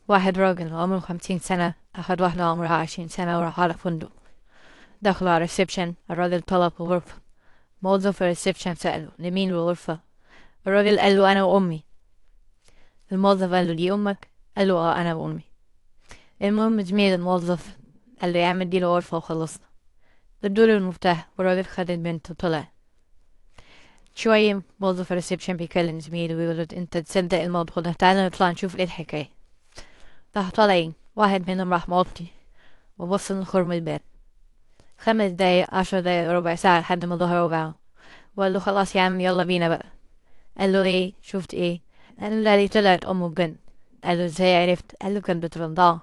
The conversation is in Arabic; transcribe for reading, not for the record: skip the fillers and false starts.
واحد راجل عمره 50 سنة أخد واحدة عمرها 20 سنة وراح على فندق. دخلوا على الريسبشن، الراجل طلب غرفة. موظف الريسبشن سأله لمين الغرفة. الراجل قال له أنا وأمي. الموظف قال له دي أمك؟ قال له اه أنا وأمي. المهم زميل الموظف قال له يعمل دي الغرفة وخلصنا. ادوله المفتاح والراجل خد البنت وطلع. شوية موظف الريسبشن بيكلم زميله ويقول له انت تصدق الموضوع ده، تعالى نطلع نشوف ايه الحكاية. راح طالعين، واحد منهم راح موطي وبص من خرم الباب. 5 دقايق، 10 دقايق، ربع ساعة لحد ما ظهر وجعه. وقال له خلاص يا عم يلا بينا بقى. قال له ايه شفت ايه؟ قال له لا دي طلعت أمه بجد. قال له ازاي عرفت؟ قال له كانت بترضعه.